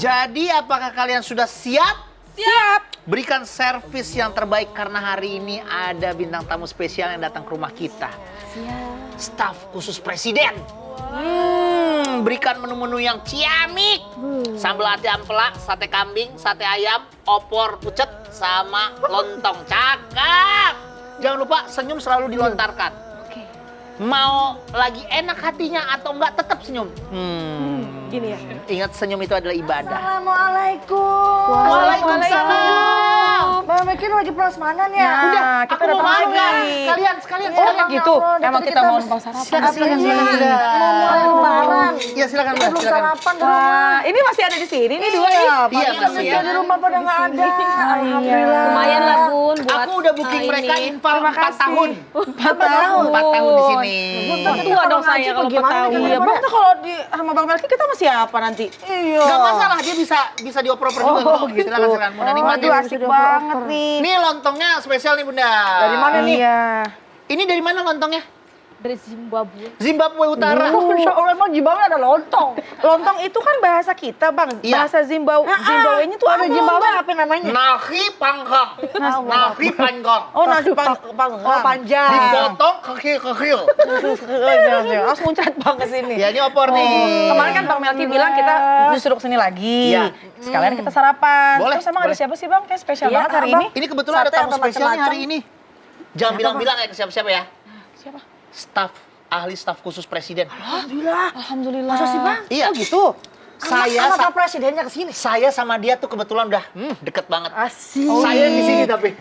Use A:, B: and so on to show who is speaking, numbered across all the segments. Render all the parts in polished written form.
A: Jadi apakah kalian sudah siap?
B: Siap.
A: Berikan servis yang terbaik karena hari ini ada bintang tamu spesial yang datang ke rumah kita.
B: Siap.
A: Staf khusus presiden. Berikan menu-menu yang ciamik. Sambal ati ampela, sate kambing, sate ayam, opor pucet, sama lontong. Cakep. Jangan lupa senyum selalu dilontarkan.
B: Oke.
A: Mau lagi enak hatinya atau enggak tetap senyum.
B: Gini ya.
A: Ingat senyum itu adalah ibadah.
C: Assalamualaikum.
A: Waalaikumsalam.
C: Bang Mekin lagi prasmanan ya?
A: Udah,
B: kita
A: aku
B: udah
A: mau
B: makan.
A: makan. Sekalian.
B: Oh gitu.
C: Allah,
B: Emang
C: tadi
B: kita
C: kita
B: mau
C: harus-
B: numpang sarapan.
A: Silakan, Bunda.
C: Mau mulai lebaran.
A: Iya, silakan, Mbak.
C: Belum
A: Silakan.
C: sarapan di rumah.
B: Wah, ini masih ada di sini nih dua nih.
A: Iya,
C: Padahal
A: masih ya.
C: di rumah pada nggak ada. Alhamdulillah.
D: Lumayan lah Bun buat
A: Aku udah booking mereka
D: ini.
A: infal 4 tahun.
B: 4 tahun.
A: 4 tahun di sini.
B: Wah, tua dong saya kalau 4 tahun. Iya, Bang, tuh kalau di sama Bang Melki kita masih apa nanti?
C: Iya.
A: Gak masalah, dia bisa dioper-oper juga.
B: Oh,
A: kok.
B: gitu.
A: Silakan, Bunda. Nikmatin.
B: Aduh, asik banget nih.
A: Ini lontongnya spesial nih, Bunda.
C: Dari mana nih?
B: Iya.
A: Ini dari mana lontongnya?
D: Dari Zimbabwe.
A: Zimbabwe Utara.
C: Masya Allah, emang Zimbabwe ada lontong.
B: Lontong itu kan bahasa kita, Bang.
A: Iya.
B: Bahasa Zimbabwe-nya tuh
C: Ada
B: apa?
C: Zimbabwe apa namanya?
A: Nasi panggang. Nasi panggang.
B: Oh, nasi panggang.
C: Oh, panjang.
A: Dipotong kecil-kecil.
B: Langsung muncrat Bang ke sini.
A: Ya, ini opor nih.
B: Kemarin kan Bang Melki bilang kita disuruh kesini lagi.
A: Iya.
B: Sekalian kita sarapan.
A: Boleh,
B: Terus emang ada
A: boleh.
B: siapa sih Bang? Kayak spesial
C: Iya,
B: banget hari
C: Abang.
B: ini.
A: Ini kebetulan ada
C: Sate
A: tamu
C: atau
A: spesial nih
C: macam-macam?
A: hari ini. Jangan bilang-bilang ya ke siapa-siapa ya.
B: Siapa?
A: Ahli staf khusus presiden.
C: Alhamdulillah.
B: Alhamdulillah.
C: Masa sih, Bang?
A: Iya.
B: Oh gitu.
A: Saya
C: sama Pak Presidennya kesini.
A: saya sama dia tuh kebetulan udah deket banget.
C: Asik.
A: Saya di sini tapi.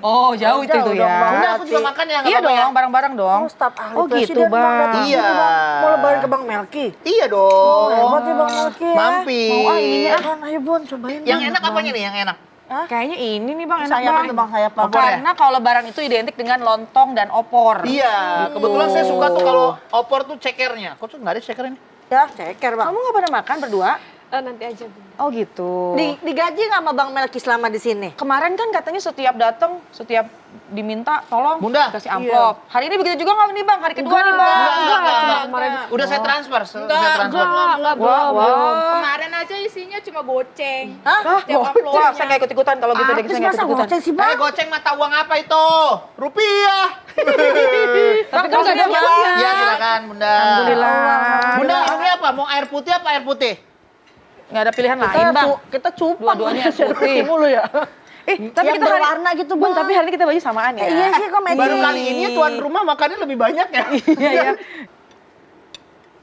B: Oh, jauh itu
C: Jauh
B: tuh
C: dong,
B: ya.
C: Bang.
A: Udah aku juga makan ya, nggak
B: Iya
A: apa-apa ya.
B: dong, bareng-bareng dong.
C: Oh, staf ahli
B: Oh gitu,
C: presiden,
B: Bang.
C: datang
A: Iya.
C: juga, Bang. Mau lebaran ke Bang Melki.
A: Iya dong.
C: Hebat ya Bang Melki ya.
A: Mampir.
B: Mau ininya
C: Bang, ayo Bun, cobain.
A: Yang
C: Bang.
A: enak apanya nih yang enak?
B: Kayaknya ini nih Bang, enak
C: Sayap
B: Bang.
C: itu Bang, sayap Bang.
A: Opor ya?
B: Karena kalau lebaran itu identik dengan lontong dan opor.
A: Iya, kebetulan saya suka tuh kalau opor tuh cekernya. Kok tuh nggak ada ceker ini?
C: Ya, ceker Bang.
B: Kamu nggak pada makan berdua?
D: Nanti aja Bun.
B: Oh gitu.
C: Digaji nggak sama Bang Melki selama di sini?
B: Kemarin kan katanya setiap datang, setiap diminta tolong
A: Bunda.
B: kasih amplop. Hari ini begitu juga nggak nih Bang? Hari kedua nih Bang.
A: Enggak. Udah saya transfer. Saya transfer.
D: Enggak
B: Wah, wah.
E: Kemarin aja isinya cuma goceng.
C: Hah?
B: Wah, saya nggak ikut-ikutan kalau gitu deh,
C: Artis
B: saya nggak
C: masa
B: ikut-ikutan.
C: goceng sih Bang?
A: Goceng mata uang apa itu? Rupiah.
B: Tapi kan
D: Enggak ada
B: sudah
D: uangnya.
A: Ya silakan Bunda.
B: Alhamdulillah.
A: Bunda ini apa? Mau air putih apa air putih?
B: Nggak ada pilihan lain Bang.
C: Kita cupang.
B: Dua-duanya putih.
C: mulu ya.
B: Tapi
C: Yang
B: kita hari,
C: berwarna gitu,
B: Bun,
C: Bang.
B: tapi hari ini kita baju samaan ya.
C: Iya sih, kok matching.
A: Baru kali ini tuan rumah makannya lebih banyak ya.
B: Iya, iya.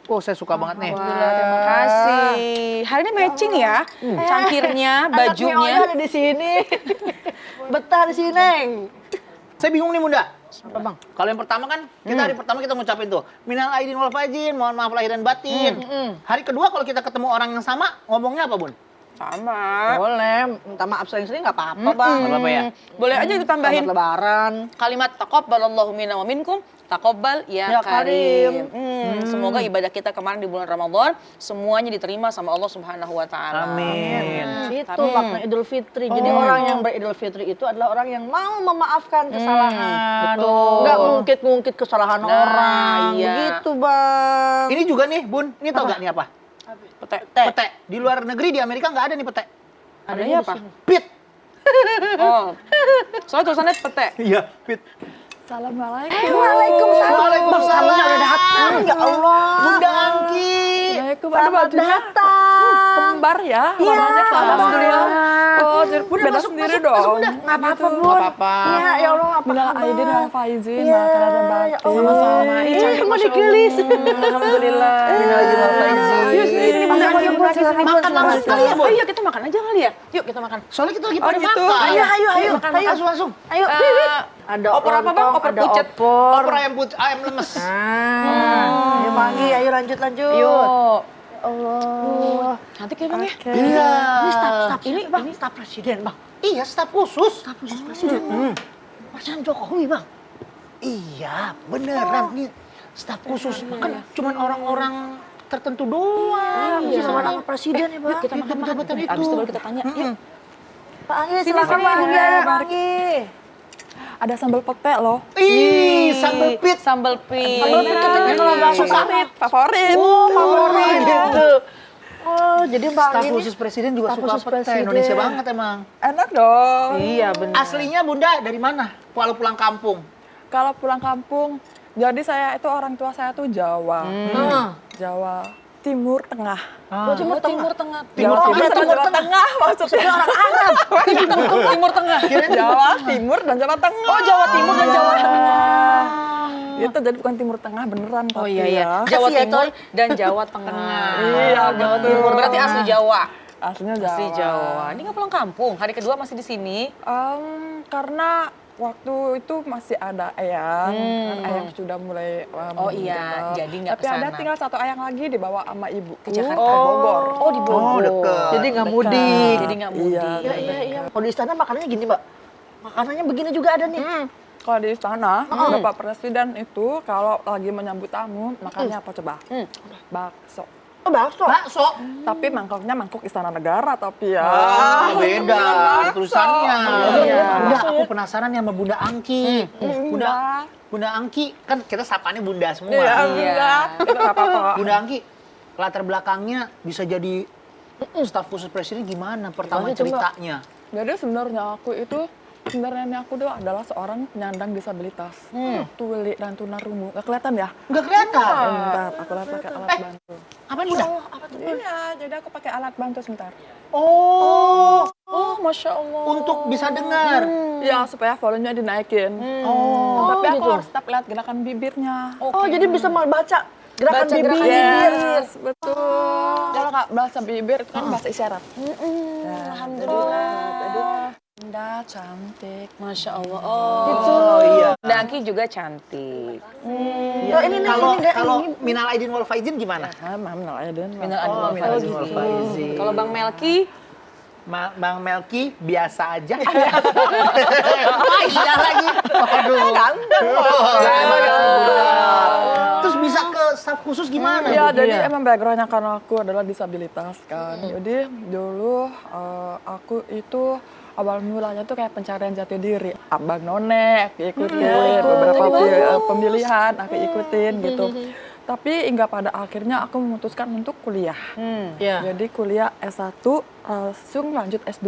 A: Oh, saya suka banget nih.
B: Alhamdulillah, terima kasih. Hari ini matching ya, cangkirnya, bajunya.
C: Anaknya ada di sini. Betah di sini, Neng.
A: Saya bingung nih Bunda.
C: Apa Bang?
A: Kalau yang pertama kan, kita hari pertama kita ngucapin tuh, minal aidin wal faizin, mohon maaf lahir dan batin. Hari kedua kalau kita ketemu orang yang sama, ngomongnya apa Bun?
B: Sama.
C: Boleh, minta maaf sering-sering nggak apa-apa Bang.
A: Nggak apa-apa ya?
B: Boleh aja ditambahin
C: Selamat Lebaran.
B: kalimat taqabbalallahu minna wa minkum. Taqabbal ya,
C: Ya
B: karim. Semoga ibadah kita kemarin di bulan Ramadan semuanya diterima sama Allah Subhanahu wa taala.
A: Amin.
C: Itu makna Idul Fitri. Jadi orang yang beridul fitri itu adalah orang yang mau memaafkan kesalahan.
B: Betul.
C: Nggak ngungkit-ngungkit kesalahan orang.
B: iya.
C: Begitu Bang.
A: Ini juga nih Bun, ini tau gak nih apa?
B: Pete.
A: Pete. Di luar negeri, di Amerika nggak ada nih pete.
B: Adanya apa?
A: Pit.
B: Oh. Soalnya tulisannya pete.
A: Iya, pit.
D: Assalamualaikum.
C: Waalaikumsalam.
A: Waalaikumsalam.
C: Bang, udah datang. Ya Allah.
A: Bunda Angki.
D: Assalamualaikum. Ada
C: Selamat
D: bajunya
C: datang.
D: kembar ya.
C: Iya.
D: Warnanya sama Alhamdulillah. Oh, jadi beda
C: masuk,
D: sendiri
C: masuk,
D: dong.
C: masuk, Bunda. Nggak apa-apa,
D: Gitu.
C: Bun.
A: Nggak apa-apa.
C: Iya, ya Allah, apa
D: Minal
C: kabar?
D: aidin wal faizin,
C: Iya,
D: maaf lahir dan
C: ya
D: batin.
C: Allah.
B: Sama-sama. Ih,
C: Iya,
B: cantik,
C: mau
B: Masya
C: digelis.
B: Allah. Alhamdulillah.
A: Minal aidin wal faizin.
C: Sini, Bang, ayo, Bun, silakan, Bun,
A: Makan langsung
C: silakan.
A: kali ya, Bun?
B: Iya, kita makan aja kali ya. Yuk kita makan.
A: Soalnya kita lagi
B: Oh,
A: pada
B: gitu.
A: makan.
C: Ayo, ayo.
A: Langsung.
C: Ayo. Ada
B: opor apa, Bang? Opor
C: ada
B: pucet.
C: opor.
A: Opor ayam lemes.
C: Ayo Banggi, ayo lanjut.
B: Yuk.
C: Allah.
B: Cantik ya Bang ya?
A: Iya.
C: Ini staf ini Bang, staf presiden Bang.
A: Iya, staf khusus.
C: Staf khusus presiden Bang. Presiden Jokowi Bang.
A: Iya, beneran nih staf khusus. Kan cuman orang-orang tertentu doang.
C: Iya, sama nama presiden ya Bang.
B: Yuk kita makan-makan.
A: Betul-betul itu.
B: Abis itu baru kita tanya. Yuk.
C: Pak Anggi,
B: Sini,
C: silakan
B: sini,
C: Bang Anggi,
B: Bunda.
C: ayo Bang Anggi.
D: Ada sambal pete loh.
A: Ih, sambal pit.
B: Sambal pit.
C: Sambal pit katanya kalau nggak suka.
D: Favorit.
C: Oh, favorit itu. Oh, Oh, jadi Mbak
A: Staf
C: Anggi ini
A: khusus presiden juga
C: staf
A: suka
C: khusus
A: pete.
C: presiden.
A: Indonesia banget emang.
D: Enak dong.
C: Iya benar.
A: Aslinya Bunda dari mana? Kalau pulang kampung.
D: Kalau pulang kampung, jadi saya itu orang tua saya tuh Jawa. Jawa Timur Tengah.
C: Oh, Timur Tengah.
B: Timur Tengah.
D: Jawa Timur sama Jawa Tengah maksudnya.
C: Orang Arab.
B: Timur Tengah.
D: Jawa Timur dan Jawa Tengah.
B: Oh, Jawa Timur dan Jawa Tengah.
D: Itu jadi bukan Timur Tengah beneran
B: Oh
D: tapi
B: iya iya.
D: ya.
B: Jawa
C: Kasih ya,
B: Timur
C: Coy.
B: dan Jawa Tengah.
D: Iya,
B: Jawa
D: betul.
B: Timur. Berarti asli Jawa.
D: Aslinya Jawa.
B: Asli Jawa. Ini nggak pulang kampung. Hari kedua masih di sini.
D: Karena waktu itu masih ada Eyang, kan Eyang sudah mulai
B: Oh iya,
D: meninggal.
B: jadi nggak
D: Tapi ada
B: kesana.
D: tinggal satu Eyang lagi dibawa sama ibu
B: Ke Jakarta.
D: ke Bogor.
B: Oh di Bogor.
A: Oh, deket.
C: Jadi nggak mudik.
B: Jadi nggak mudik.
C: Iya, iya, iya. Kalau di istana makanannya gini, Mbak. Makanannya begini juga ada nih.
D: Kalau di istana, Bapak Presiden itu kalau lagi menyambut tamu, makannya apa coba? Bakso.
C: Oh, bakso.
A: Bakso.
D: Tapi mangkoknya mangkok Istana Negara tapi ya.
A: Beda tulisannya.
C: Iya.
A: Bunda, aku penasaran ya sama Bunda Angki.
D: Bunda.
A: Bunda Angki, kan kita sapanya Bunda semua.
D: Iya,
B: Iya.
D: Bunda. Itu nggak apa-apa.
A: Bunda Angki, latar belakangnya bisa jadi staf khusus presiden gimana pertama
C: Gimana coba?
A: ceritanya?
D: Jadi sebenarnya aku tuh adalah seorang penyandang disabilitas. Tuli dan tunarungu. Gak kelihatan ya?
A: Nggak kelihatan.
D: Bentar, aku lihat pakai alat bantu.
A: Apa Bunda?
D: Iya, jadi aku pakai alat bantu sebentar.
A: Oh,
B: Oh, Masya Allah.
A: untuk bisa dengar.
D: Ya, supaya volumenya dinaikin.
A: Oh,
D: Tapi aku
C: gitu.
D: harus tetap lihat gerakan bibirnya.
C: Oh, jadi bisa baca gerakan
B: Baca
C: bibir.
B: gerakan
D: Yes, betul. Kalau nggak bahasa bibir itu kan bahasa isyarat.
B: Alhamdulillah.
D: Jadi, Bunda cantik.
B: Masya Allah. Oh,
A: Oh iya.
B: Dan Angki juga cantik.
C: Oh, ini nih,
A: Kalau
C: ini nggak
A: kalau
C: ini.
A: minal aidin wal faizin gimana?
D: Minal aidin.
B: Minal aidin
A: Oh,
B: wal
A: minal aidin
B: faizin.
A: wal faizin.
B: Kalau Bang Melki,
A: Bang Melki biasa aja. Oh iya lagi. Waduh. Terus bisa ke staf khusus gimana?
D: Iya,
A: Bu?
D: jadi emang backgroundnya karena aku adalah disabilitas kan. Jadi dulu aku itu awal mulanya tuh kayak pencarian jati diri. Abang None aku ikutin, beberapa pemilihan aku ikutin gitu. Tapi hingga pada akhirnya aku memutuskan untuk kuliah.
C: Iya.
D: Jadi kuliah S1 langsung lanjut S2.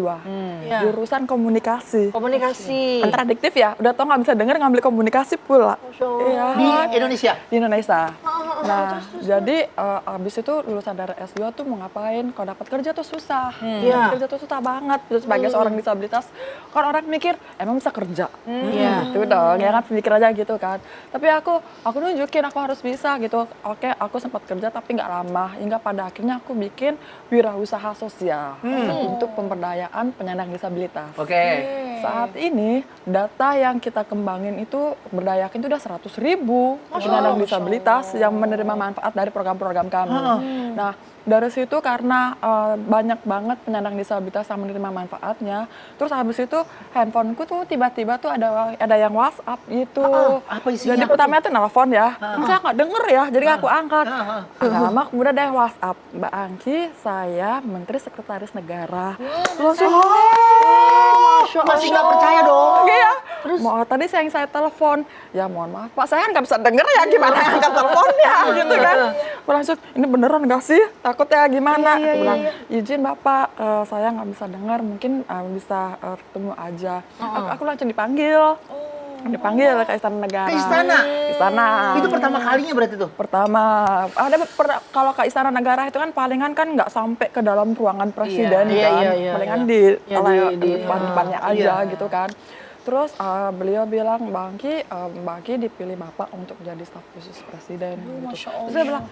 C: Iya.
D: Jurusan komunikasi.
C: Komunikasi.
D: Kontradiktif ya, udah tau nggak bisa denger ngambil komunikasi pula. Iya.
A: Di Indonesia.
D: Di Indonesia. Nah, jadi abis itu lulusan dari S2 tuh mau ngapain? Kalau dapat kerja tuh susah.
C: Iya.
D: Dapat kerja tuh susah banget. Terus sebagai seorang disabilitas, kan orang mikir emang bisa kerja.
C: Iya.
D: Gitu dong, ya kan pikir aja gitu kan. Tapi aku nunjukin aku harus bisa gitu. Oke, aku sempat kerja tapi nggak lama. Hingga pada akhirnya aku bikin wirausaha sosial untuk pemberdayaan penyandang disabilitas.
A: Oke.
D: Saat ini data yang kita kembangin itu berdayakin itu udah 100.000 penyandang disabilitas yang menerima manfaat dari program-program kami. Nah, dari situ karena banyak banget penyandang disabilitas yang menerima manfaatnya, terus habis itu handphoneku tuh tiba-tiba tuh ada yang WhatsApp gitu.
A: Apa isinya?
D: Jadi pertamanya tuh nelfon ya, saya nggak denger ya, jadi nggak aku angkat. Nggak lama kemudian ada yang WhatsApp, Mbak Angki, saya Menteri Sekretaris Negara. Langsung,
A: Masih nggak percaya dong.
D: iya. Mau tadi saya telepon, ya mohon maaf Pak, saya nggak bisa denger ya gimana angkat teleponnya gitu kan. Aku langsung, ini beneran nggak sih? Takutnya gimana? Aku bilang, izin Bapak, saya nggak bisa dengar, mungkin bisa ketemu aja. Aku langsung dipanggil. Dipanggil ke Istana Negara.
A: Ke istana?
D: Istana.
A: Itu pertama kalinya berarti tuh?
D: Pertama, kalau ke Istana Negara itu kan palingan kan nggak sampai ke dalam ruangan presiden kan, palingan di depannya aja gitu kan. Terus beliau bilang, Mbak Angki dipilih Bapak untuk jadi staf khusus presiden. Gitu. Terus saya bilang,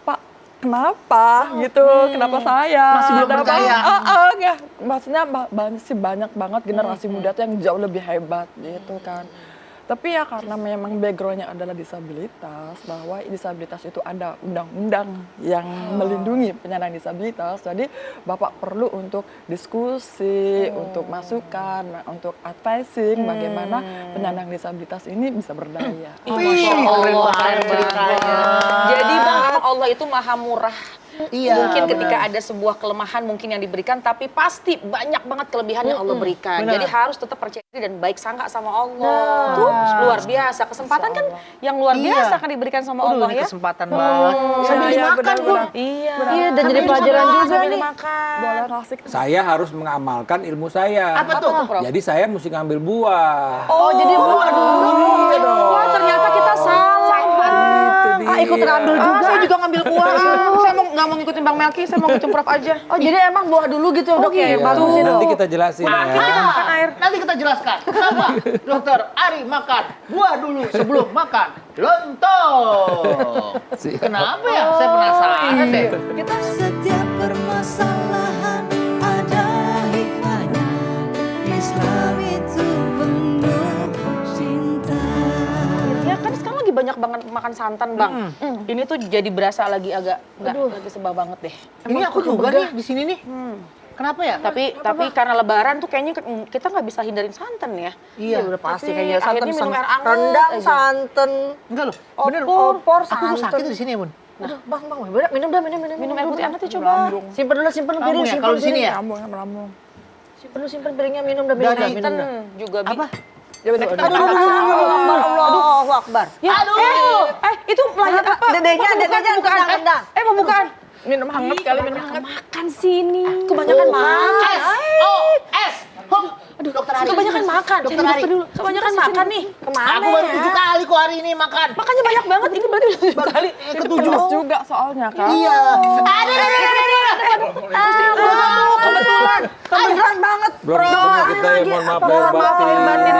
D: Pak, kenapa gitu? Kenapa saya?
A: Masih belum percaya?
D: Ya, maksudnya masih banyak banget generasi muda tuh yang jauh lebih hebat gitu kan. Tapi ya karena memang backgroundnya adalah disabilitas, bahwa disabilitas itu ada undang-undang yang melindungi penyandang disabilitas, jadi Bapak perlu untuk diskusi, untuk masukan, untuk advising bagaimana penyandang disabilitas ini bisa berdaya.
A: Wih, keren banget ceritanya.
B: Jadi Bang, Allah itu maha murah
A: Iya,
B: Mungkin
A: benar.
B: ketika ada sebuah kelemahan mungkin yang diberikan, tapi pasti banyak banget kelebihan yang Allah berikan.
A: benar.
B: Jadi harus tetap percaya diri dan baik sangka sama Allah. Tuh luar biasa. Kesempatan kan yang luar
A: Iya.
B: biasa kan diberikan sama
A: Aduh,
B: Allah
A: ini
B: ya.
A: kesempatan banget. Sambil
D: Iya,
A: dimakan,
D: benar,
A: Bun.
D: benar.
B: Iya.
C: Iya, dan jadi
B: Sambil
C: pelajaran
B: dimakan,
C: juga
B: sambil
C: nih.
B: dimakan.
D: Boleh ngasih.
F: Saya harus mengamalkan ilmu saya.
A: Apa tuh,
B: Prof?
F: Jadi saya mesti ngambil buah.
C: Oh, jadi buah dulu.
B: Wah, ternyata kita salah.
F: Itu dia.
C: Ikut ngambil juga.
B: Saya juga ngambil buah. Saya nggak mau ngikutin Bang Melki, saya mau ngikutin Prof aja.
C: Oh, jadi emang buah dulu gitu ya, Dok ya?
F: Iya,
C: Bagus ya, Dok.
F: nanti kita jelasin ya.
B: Kita makan air.
A: Nanti kita jelaskan kenapa Dokter Ari makan buah dulu sebelum makan lontong.
F: Siap.
A: Kenapa ya? Saya penasaran deh.
G: Setiap permasalahan ada hikmahnya. Islam itu penuh cinta.
B: Ya kan sekarang lagi banyak banget makan santan, Bang. Ini tuh jadi berasa lagi agak lagi sebah banget deh.
A: Ini aku juga nih di sini nih. Kenapa ya?
B: Tapi karena lebaran tuh kayaknya kita nggak bisa hindarin santan ya.
A: Iya,
C: Udah pasti
B: Tapi
C: kayaknya santan,
B: akhirnya minum air hangat
C: rendang,
B: aja.
C: santan.
A: Enggak loh.
C: Bener, opor,
A: Aku tuh
C: santan.
A: sakit di sini ya, Bun.
C: Aduh, bang, bener, minum dah, minum.
B: Minum air putih hangat ya coba.
D: Melambung.
C: Simpen dulu, simpen
A: Kamu
C: piring,
A: ya,
C: simpen
A: kalau di sini
C: piring.
A: ya?
D: Melambung, melambung.
C: Simpen dulu, simpen piringnya, minum dah, minum dah, minum
B: Santan
C: dah.
B: juga
A: Apa?
D: Ya benar.
C: Allahu Akbar.
B: Ya, itu pelajar apa?
C: Dedenya,
B: Pembukaan.
C: rendang.
B: Pembukaan.
D: Minum hangat kali, minum hangat.
B: Makan sini. Kebanyakan makan.
A: Es. Oh, es. Hop. Aduh, Dokter Ari.
B: Kebanyakan makan.
A: Dokter
B: Cari
A: Ari.
B: dokter dulu. Kebanyakan makan nih.
C: Kemana
A: Aku baru
C: ya?
A: 7 kali kok hari ini makan.
B: Makannya banyak banget. Ini berarti udah 7 kali.
A: Ketujuh.
D: Pedas juga soalnya kan.
A: Iya.
C: Kebetulan. Kebetulan banget.
F: Belum ketemu kita ya, mohon maaf lahir batin.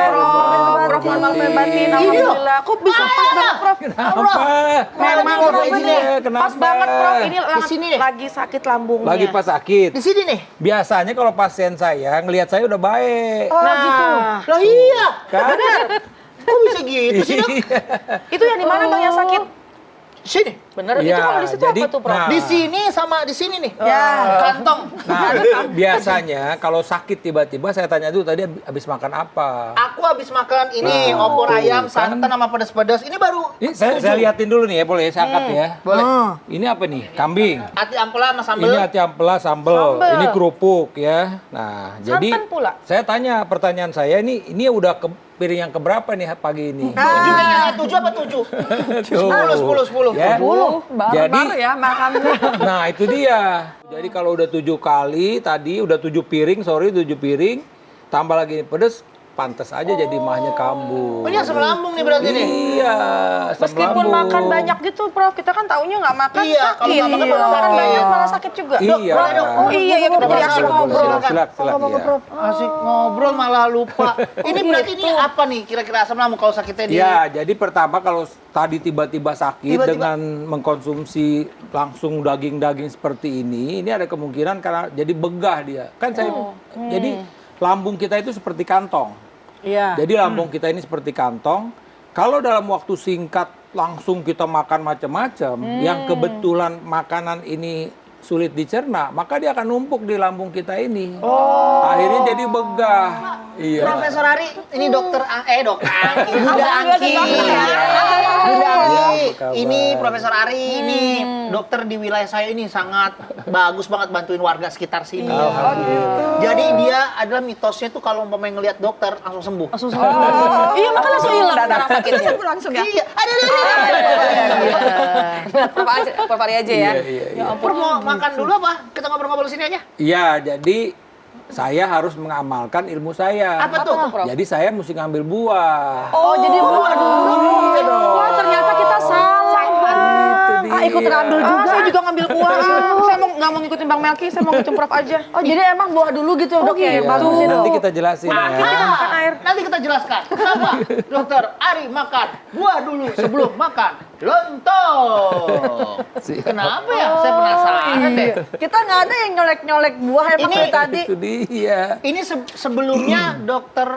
B: Prof, mohon maaf lahir batin. Alhamdulillah. Kok bisa pas banget, Prof?
F: Kenapa?
B: Memang
A: Prof,
B: Prof
A: ini
B: ini
F: kenapa?
B: pas banget, Prof. Ini
A: Di sini nih.
B: lagi sakit lambungnya.
F: Lagi pas sakit.
A: Di sini nih.
F: Biasanya kalau pasien saya ngelihat saya udah baik.
A: Oh, gitu. Lah iya.
F: Kan?
A: Kok bisa gitu sih, Dok?
B: Itu yang di mana, Bang, yang sakit?
A: Sini.
B: Bener, itu
F: Iya,
B: kalau di situ
F: jadi,
B: apa tuh, Prof?
F: nah,
A: Di sini sama di sini nih.
C: Ya.
A: Kantong.
F: Nah, biasanya kalau sakit tiba-tiba saya tanya dulu tadi habis makan apa.
A: Aku habis makan ini
F: Nah,
A: opor ayam,
F: kan.
A: santan sama pedas-pedas. Ini baru.
F: Ini saya liatin dulu nih ya, boleh saya angkat ya.
A: Boleh.
F: Ini apa nih? Kambing.
A: Hati ampela sama sambel.
F: Ini hati ampela sambel. Ini kerupuk ya. Nah, jadi
B: Santan pula?
F: saya tanya pertanyaan saya ini udah piring yang keberapa nih pagi ini?
A: 7 kayaknya. 7 apa 7? 10.
F: Ya. Jadi,
D: Baru ya makannya.
F: nah itu dia. Jadi kalau udah 7 kali tadi udah 7 piring, 7 piring, tambah lagi pedes, pantas aja jadi mahnya kambuh.
A: Oh, ini asam lambung nih berarti nih.
F: Iya, asam
B: Meskipun
F: lambung.
B: makan banyak gitu, Prof, kita kan taunya nggak makan
A: Iya,
B: sakit.
A: kalau nggak makan
B: Kalau
A: malah
B: makan
A: sakit.
B: banyak malah sakit juga.
F: Iya.
B: Oh iya, ya kita jadi asik ngobrol.
F: Silak, ya.
A: Asik ngobrol malah lupa. Ini berarti ini apa nih kira-kira asam lambung kalau sakitnya di
F: Ya, jadi pertama kalau tadi tiba-tiba sakit
A: Tiba-tiba.
F: dengan mengkonsumsi langsung daging-daging seperti ini ada kemungkinan karena jadi begah dia. Kan saya jadi lambung kita itu seperti kantong.
C: Iya.
F: Jadi lambung kita ini seperti kantong. Kalau dalam waktu singkat langsung kita makan macam-macam, yang kebetulan makanan ini sulit dicerna, maka dia akan numpuk di lambung kita ini. Akhirnya jadi begah. Iya.
A: Profesor Ari, ini dokter dokter Angki, Bunda Angki. Bunda Angki,
F: apa kabar?
A: ini Profesor Ari, ini dokter di wilayah saya ini sangat bagus banget bantuin warga sekitar sini. Jadi dia adalah mitosnya tuh kalau umpamanya ngelihat dokter langsung sembuh.
B: Iya, makan langsung hilang sekarang sakitnya.
D: Langsung ya.
A: Iya, ada.
B: Prof Ari aja ya.
F: Iya.
A: Prof mau makan dulu apa? Kita ngobrol-ngobrol sini aja.
F: Iya, jadi saya harus mengamalkan ilmu saya.
A: Apa tuh?
B: Prof?
F: Jadi saya mesti ngambil buah.
C: Oh, jadi buah dulu.
B: Wah, ternyata kita salah, Bang.
C: Ikut ngambil juga.
B: Saya juga ngambil buah. Saya nggak mau ngikutin Bang Melki, saya mau ngikutin Prof aja.
C: Oh, jadi emang buah dulu gitu ya, Dok ya?
F: Iya,
C: Bagus ya, Dok.
F: nanti kita jelasin ya.
B: Makan air.
A: Nanti kita jelaskan kenapa Dokter Ari makan buah dulu sebelum makan lontong.
F: Siap.
A: Kenapa ya? Saya penasaran deh.
C: Kita nggak ada yang nyolek-nyolek buah emang
A: Ini-
C: dari tadi.
F: Itu dia.
A: Ini sebelumnya Dokter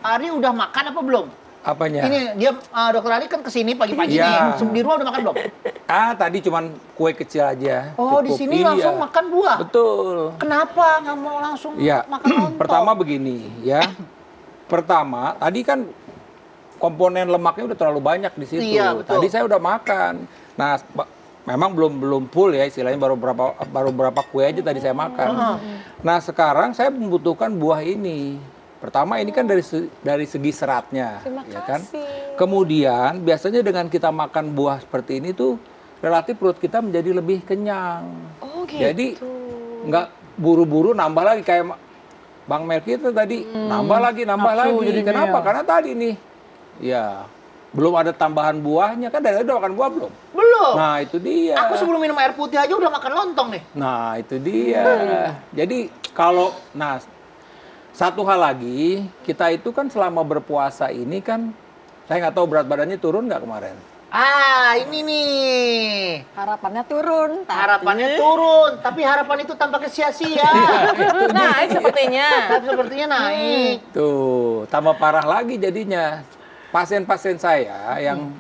A: Ari udah makan apa belum?
F: Apanya?
A: Ini dia Dokter Ari kan kesini pagi-pagi
F: Iya.
A: nih. Di rumah udah makan belum?
F: Tadi cuman kue kecil aja.
A: Oh, di
F: Cukup.
A: sini
F: Iya.
A: langsung makan buah.
F: Betul.
A: Kenapa nggak mau langsung
F: Iya.
A: makan lontong?
F: Pertama begini ya. Pertama, tadi kan komponen lemaknya udah terlalu banyak di situ.
A: Iya, betul.
F: Tadi saya udah makan. Nah, memang belum full ya istilahnya, baru berapa kue aja tadi saya makan. Nah sekarang saya membutuhkan buah ini. Pertama ini kan dari segi seratnya, ya kan. Kemudian biasanya dengan kita makan buah seperti ini tuh relatif perut kita menjadi lebih kenyang.
B: Oh gitu.
F: Jadi nggak buru-buru nambah lagi kayak Bang Melki itu tadi nambah lagi. Jadi kenapa? Karena tadi nih, ya belum ada tambahan buahnya kan, dari udah makan buah belum?
A: Belum.
F: Nah itu dia.
A: Aku sebelum minum air putih aja udah makan lontong nih.
F: Nah itu dia. Jadi satu hal lagi, kita itu kan selama berpuasa ini kan, saya nggak tahu berat badannya turun nggak kemarin?
A: Ah, ini nih.
C: Harapannya turun.
A: Harapannya turun, tapi harapan itu tampaknya sia-sia.
B: Naik sepertinya.
A: Tapi sepertinya naik.
F: Tuh, tambah parah lagi jadinya. Pasien-pasien saya yang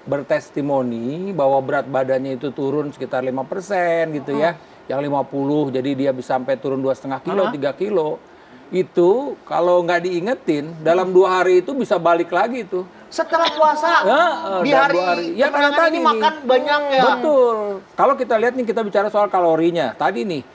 F: bertestimoni bahwa berat badannya itu turun sekitar 5% gitu ya. Yang 50, jadi dia bisa sampai turun 2,5 kilo, 3 kilo. Itu kalau nggak diingetin, dalam 2 hari itu bisa balik lagi tuh.
A: Setelah puasa, di
F: dalam
A: hari,
F: 2 hari. Ya, karena
A: kemenangan
F: tadi
A: ini
F: nih.
A: makan banyak ya.
F: Betul. Kalau kita lihat nih, kita bicara soal kalorinya. Tadi nih,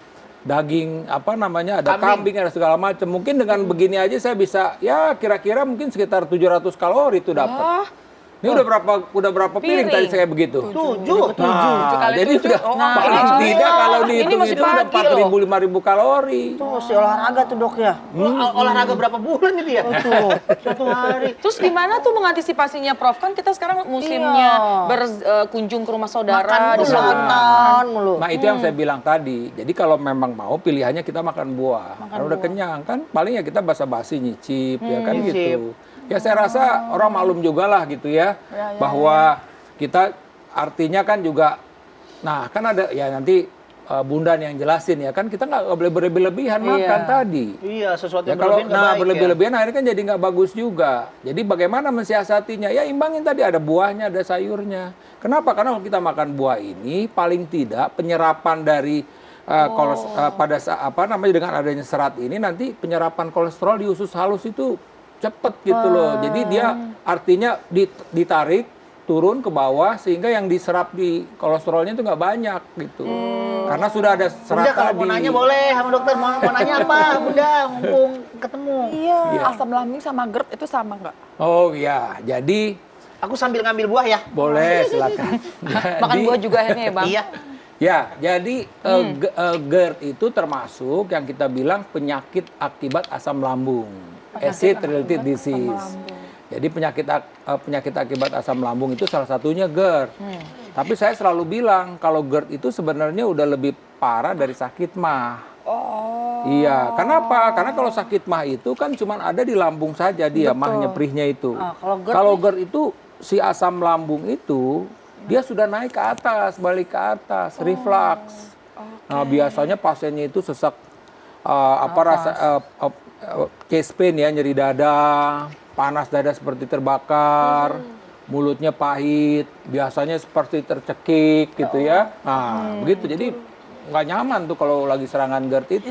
F: daging ada kambing, ada segala macam. Mungkin dengan begini aja saya bisa, ya kira-kira mungkin sekitar 700 kalori itu dapat. Ini udah berapa piring tadi saya begitu?
A: 7.
F: Nah, jadi udah paling
B: ini
F: tidak kalau dihitung
B: masih
F: itu udah
B: pagi
F: 4.000-5.000 kalori.
C: Itu mesti olahraga tuh dok ya.
A: Olahraga berapa bulan itu ya? Satu hari.
B: Terus gimana tuh mengantisipasinya Prof? Kan kita sekarang musimnya berkunjung ke rumah saudara, di
C: Makan mulu.
F: Nah itu yang saya bilang tadi. Jadi kalau memang mau pilihannya kita makan buah. Karena udah kenyang kan. Paling ya kita basa-basi nyicip ya kan gitu. Ya saya rasa orang maklum juga lah gitu ya. Bahwa kita artinya kan juga. Nah kan ada ya nanti Bunda yang jelasin ya kan, kita nggak boleh berlebih-lebihan makan tadi.
A: Iya, sesuatu
F: Ya
A: yang
F: kalau
A: berlebihan nggak baik
F: berlebih-lebihan akhirnya kan jadi nggak bagus juga. Jadi bagaimana mensiasatinya? Ya imbangin tadi, ada buahnya, ada sayurnya. Kenapa? Karena kalau kita makan buah ini paling tidak penyerapan dari dengan adanya serat ini nanti penyerapan kolesterol di usus halus itu cepet gitu loh. Jadi dia artinya ditarik turun ke bawah sehingga yang diserap di kolesterolnya itu nggak banyak gitu. Karena sudah ada serat
A: Bunda, kalau
F: tadi.
A: mau nanya boleh sama dokter, mau nanya apa Bunda, mumpung ketemu.
D: Iya, asam lambung sama GERD itu sama nggak?
F: Oh iya, jadi
A: Aku sambil ngambil buah ya.
F: boleh silakan.
B: Makan buah juga akhirnya ya Bang?
A: Iya.
F: Ya, jadi GERD itu termasuk yang kita bilang penyakit akibat asam lambung, acid related disease. Jadi penyakit akibat asam lambung itu salah satunya GERD. Tapi saya selalu bilang kalau GERD itu sebenarnya udah lebih parah dari sakit mah. Iya, kenapa? Karena kalau sakit mah itu kan cuma ada di lambung saja dia, mahnya perihnya itu. Kalau GERD itu si asam lambung itu dia sudah naik ke atas, balik ke atas, reflux. Nah, biasanya pasiennya itu sesak chest pain ya, nyeri dada, panas dada seperti terbakar, mulutnya pahit, biasanya seperti tercekik gitu ya. Nah, begitu. Jadi nggak nyaman tuh kalau lagi serangan GERD itu.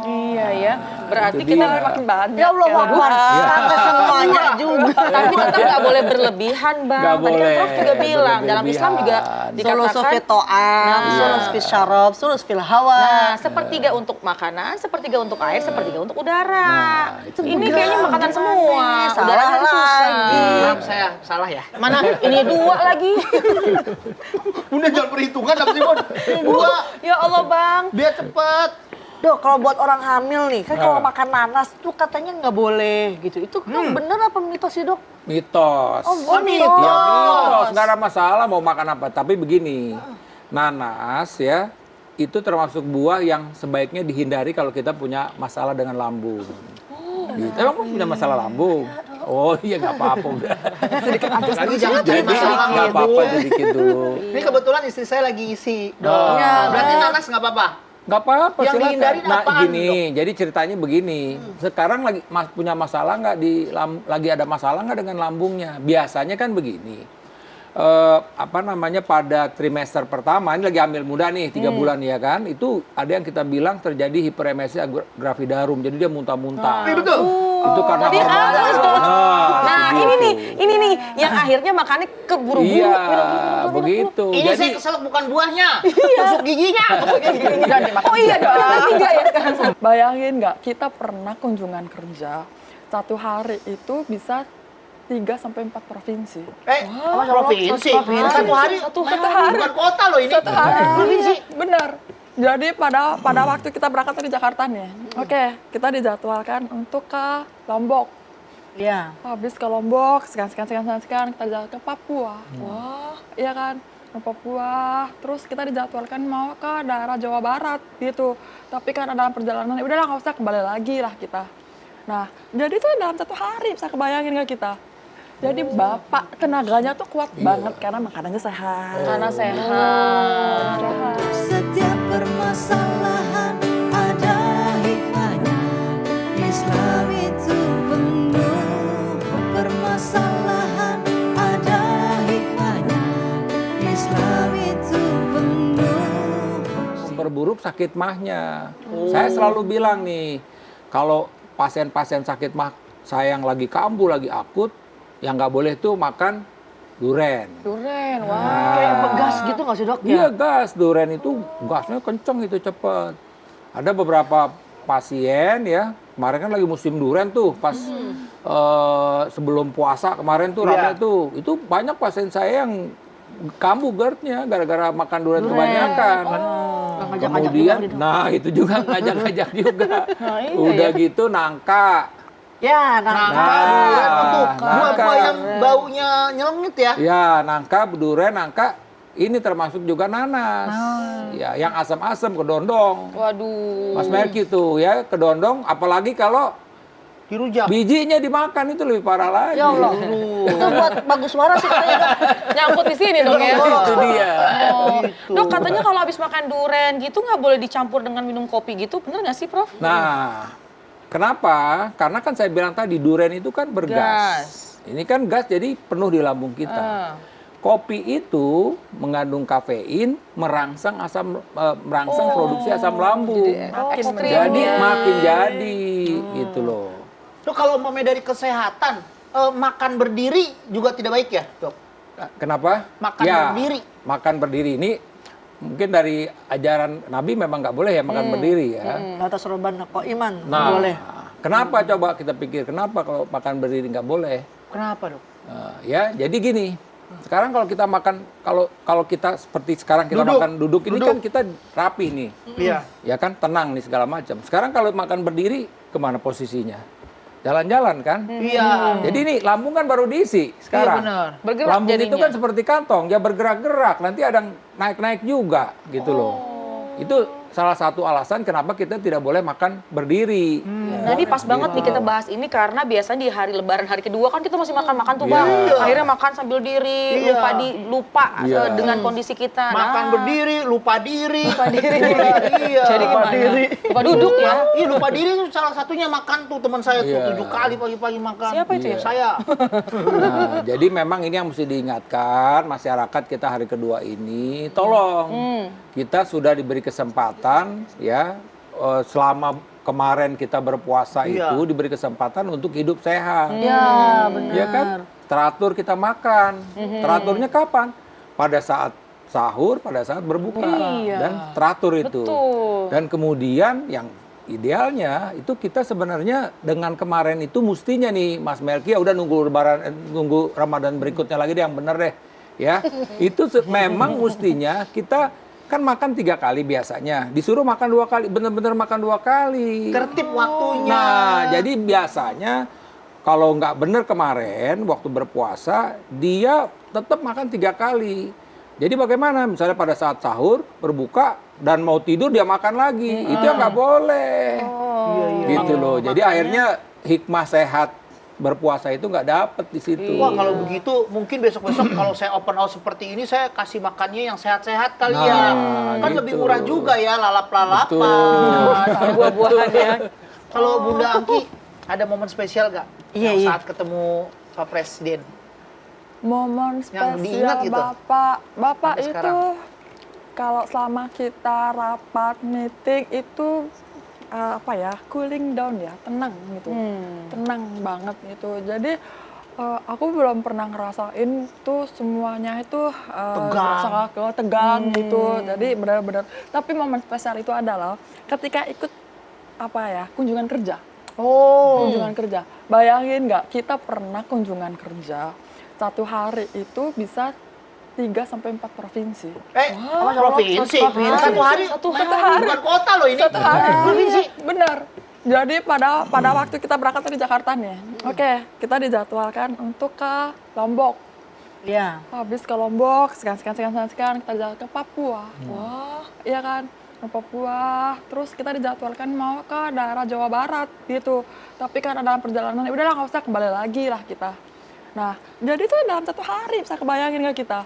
B: Iya ya. Berarti
F: Itu
B: kita
F: dia.
B: makin banyak.
C: Ya Allah, Bang. Sampai semuanya juga.
B: Tapi tetap nggak boleh berlebihan Bang.
F: Nggak
B: Tadi kan
F: boleh
B: Prof juga bilang dalam Islam juga
F: berlebihan.
C: Sulus
B: dikatakan.
C: fil to'am, sulus fil syarab, sulus fil hawa.
B: Nah, sepertiga untuk makanan, sepertiga untuk air, sepertiga untuk udara.
F: Nah, itu
B: Ini kayaknya makanan semua.
C: Salah
B: Udara kan susah.
C: lagi.
A: Maaf saya salah ya.
B: Mana? Ini 2 lagi.
A: Bunda jangan perhitungan apa sih Bun? Dua,
B: Ya Allah Bang.
A: biar cepet.
C: Dok, kalau buat orang hamil nih, kan kalau makan nanas tuh katanya nggak boleh gitu. Itu bener apa mitos sih dok?
F: Mitos.
C: Oh, mitos.
F: Ya mitos, nggak ada masalah mau makan apa. Tapi begini, nanas ya, itu termasuk buah yang sebaiknya dihindari kalau kita punya masalah dengan lambung. Gitu. Emang kamu punya masalah lambung? Oh iya nggak apa-apa udah.
A: Lagi jangan cari
F: Jadi
A: masalah
F: nggak apa-apa sedikit dulu.
A: Ini kebetulan istri saya lagi isi.
F: Oh.
A: Berarti nanas nggak apa-apa.
F: Nggak apa-apa,
A: Yang
F: silakan.
A: dihindarin
F: Nah
A: apaan,
F: gini, jadi ceritanya begini. Sekarang lagi punya masalah nggak lagi ada masalah nggak dengan lambungnya? Biasanya kan begini. Pada trimester pertama, ini lagi hamil muda nih, 3 bulan ya kan, itu ada yang kita bilang terjadi hiperemesis gravidarum, jadi dia muntah-muntah.
A: Betul.
F: Itu karena
B: Jadi
F: hormon.
B: halus dong. Nah,
F: begitu.
B: ini nih yang akhirnya makannya keburu-buru.
F: Iya,
B: minum.
F: begitu.
A: Ini
F: Jadi
A: saya kesel bukan buahnya, tusuk giginya.
B: Oh iya dong, ada tiga ya sekarang.
D: Bayangin nggak, kita pernah kunjungan kerja, satu hari itu bisa 3 sampai 4 provinsi.
A: Provinsi. Satu hari.
B: Satu
D: hari.
A: Bukan kota loh ini.
D: Satu hari.
A: Provinsi.
D: Benar. Jadi pada waktu kita berangkat dari Jakarta nih, oke, kita dijadwalkan untuk ke Lombok.
C: Iya.
D: Habis ke Lombok, sekian, kita jalan ke Papua. Wah, iya kan? Ke Papua, terus kita dijadwalkan mau ke daerah Jawa Barat gitu. Tapi karena dalam perjalanan, ya udahlah nggak usah, kembali lagi lah kita. Nah, jadi tuh dalam satu hari bisa kebayangin nggak kita? Jadi bapak tenaganya tuh kuat banget karena makanannya sehat.
B: Karena sehat.
G: Setiap permasalahan ada hikmahnya. Islam itu penuh permasalahan ada hikmahnya. Islam itu penuh.
F: memperburuk sakit mahnya. Saya selalu bilang nih, kalau pasien-pasien sakit mah saya yang lagi kambuh, lagi akut, yang nggak boleh tuh makan duren.
B: Duren, wah.
C: Kayak gas gitu nggak sih dok?
F: Iya gas, duren itu gasnya kenceng itu cepet. Ada beberapa pasien ya, kemarin kan lagi musim duren tuh, pas sebelum puasa kemarin tuh rame tuh. Itu banyak pasien saya yang kambuh GERD-nya gara-gara makan duren kebanyakan. Kemudian, nah itu juga ngajak-ngajak juga. Udah gitu nangka.
C: Ya,
A: Nangka, duren untuk buah-buah yang baunya nyelengit ya.
F: Ya, nangka, duren, nangka, ini termasuk juga nanas. Ya, yang asam-asam, kedondong.
B: Waduh.
F: Mas Melki tuh ya, kedondong, apalagi kalau
A: Dirujak.
F: bijinya dimakan itu lebih parah lagi.
C: ya Allah. Itu buat bagus suara sih katanya dok.
B: Nyangkut di sini dong ya.
F: Itu dia.
B: Oh. Dok, katanya kalau habis makan duren gitu nggak boleh dicampur dengan minum kopi gitu, bener nggak sih, Prof?
F: Nah, kenapa? Karena kan saya bilang tadi, duren itu kan bergas. Ini kan gas jadi penuh di lambung kita. Kopi itu mengandung kafein, merangsang produksi asam lambung.
B: Ekstrim
F: Jadi
B: ya.
F: makin jadi gitu loh.
A: Dok, kalau umpamanya dari kesehatan, makan berdiri juga tidak baik ya, dok?
F: Kenapa?
A: Makan
F: Ya,
A: berdiri.
F: Makan berdiri ini mungkin dari ajaran Nabi memang nggak boleh ya makan berdiri ya.
C: Atas sorban kok iman
F: Nah,
C: boleh.
F: kenapa coba kita pikir kenapa kalau makan berdiri nggak boleh?
A: Kenapa, dok?
F: Ya, jadi gini. Sekarang kalau kita makan, kalau kita seperti sekarang kita
A: Duduk.
F: makan duduk ini kan kita rapi nih,
A: Iya.
F: ya kan tenang nih segala macam. Sekarang kalau makan berdiri kemana posisinya? Jalan-jalan kan?
A: Iya.
F: Jadi ini lambung kan baru diisi sekarang.
A: benar.
B: Bergerak
F: Lambung itu
B: jadinya.
F: kan seperti kantong, ya bergerak-gerak. Nanti ada yang naik-naik juga gitu loh. Itu salah satu alasan kenapa kita tidak boleh makan berdiri.
B: Nah, ini pas banget nih kita bahas ini karena biasanya di hari lebaran hari kedua kan kita masih makan-makan tuh, Bang.
F: Iya.
B: Akhirnya makan sambil diri, lupa
F: Iya.
B: dengan kondisi kita.
A: Makan berdiri, lupa diri. Lupa
B: diri.
A: Iya.
B: Jadi gimana? Lupa duduk ya.
A: Iya, lupa diri itu salah satunya makan tuh teman saya tuh
F: Iya.
A: 7 kali pagi-pagi makan.
B: Siapa itu ya?
A: Saya.
F: Nah, jadi memang ini yang mesti diingatkan masyarakat kita hari kedua ini, tolong kita sudah diberi kesempatan ya selama kemarin kita berpuasa
A: Iya.
F: itu diberi kesempatan untuk hidup sehat.
C: Ya, benar.
F: Ya kan? Teratur kita makan. Teraturnya kapan? Pada saat sahur, pada saat berbuka.
B: Iya.
F: Dan teratur itu.
B: Betul.
F: Dan kemudian yang idealnya itu kita sebenarnya dengan kemarin itu mestinya nih Mas Melki ya udah nunggu Ramadan berikutnya lagi deh yang bener deh ya. Itu memang mestinya kita kan makan 3 kali biasanya, disuruh makan 2 kali, bener-bener makan 2 kali.
A: Tertib waktunya.
F: Nah, jadi biasanya kalau nggak bener kemarin waktu berpuasa dia tetap makan 3 kali. Jadi bagaimana? Misalnya pada saat sahur, berbuka dan mau tidur dia makan lagi, itu yang nggak boleh. Gitu loh. Jadi akhirnya hikmah sehat berpuasa itu nggak dapet di situ.
A: Wah, kalau begitu mungkin besok-besok kalau saya open house seperti ini saya kasih makannya yang sehat-sehat kali ya. Kan
F: gitu.
A: lebih murah juga ya lalap-lalapan.
B: Buah-buahannya.
A: Kalau Bunda Angki ada momen spesial nggak?
C: Iya,
A: Yang
C: iya.
A: saat ketemu Pak Presiden.
D: Momen
A: Yang diingat
D: spesial
A: gitu?
D: Bapak
A: Sampai
D: itu
A: sekarang.
D: kalau selama kita rapat meeting itu cooling down ya, tenang gitu, tenang banget gitu. Jadi aku belum pernah ngerasain tuh semuanya itu sangat tegang gitu. Jadi benar-benar. Tapi momen spesial itu adalah ketika ikut kunjungan kerja. Kunjungan kerja. Bayangin nggak, kita pernah kunjungan kerja 1 hari itu bisa 3-4 provinsi.
A: Provinsi? Satu hari?
D: Satu hari.
A: Bukan kota loh ini.
D: Satu hari.
A: Provinsi?
D: Benar. Jadi pada waktu kita berangkat dari Jakarta nih, kita dijadwalkan untuk ke Lombok.
C: Iya.
D: Habis ke Lombok, sekarang kita jalan ke Papua. Wah, iya kan? Ke Papua. Terus kita dijadwalkan mau ke daerah Jawa Barat gitu. Tapi karena dalam perjalanan, udahlah nggak usah, kembali lagi lah kita. Nah, jadi tuh dalam 1 hari bisa kebayangin nggak kita?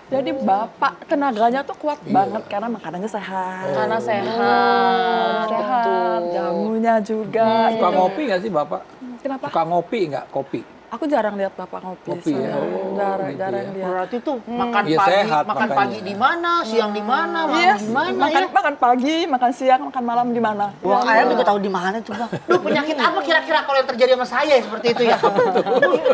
D: Jadi bapak tenaganya tuh kuat banget karena makanannya sehat.
B: Karena sehat.
D: Sehat, jamunya juga.
F: Suka ngopi nggak sih Bapak?
D: Kenapa?
F: Suka ngopi nggak? Kopi?
D: Aku jarang lihat bapak ngopi.
F: Ngopi ya?
D: Jarang
F: gitu ya.
D: lihat.
A: Berarti tuh makan
F: Iya,
A: pagi,
F: sehat
A: makan
F: makanya.
A: pagi di mana, siang di mana, malam
D: Iya,
A: di mana
D: makan pagi, makan siang, makan malam di mana?
C: Wah, ayam juga tahu di mana tuh, Bang.
A: Duh, penyakit apa kira-kira kalau yang terjadi sama saya seperti itu ya?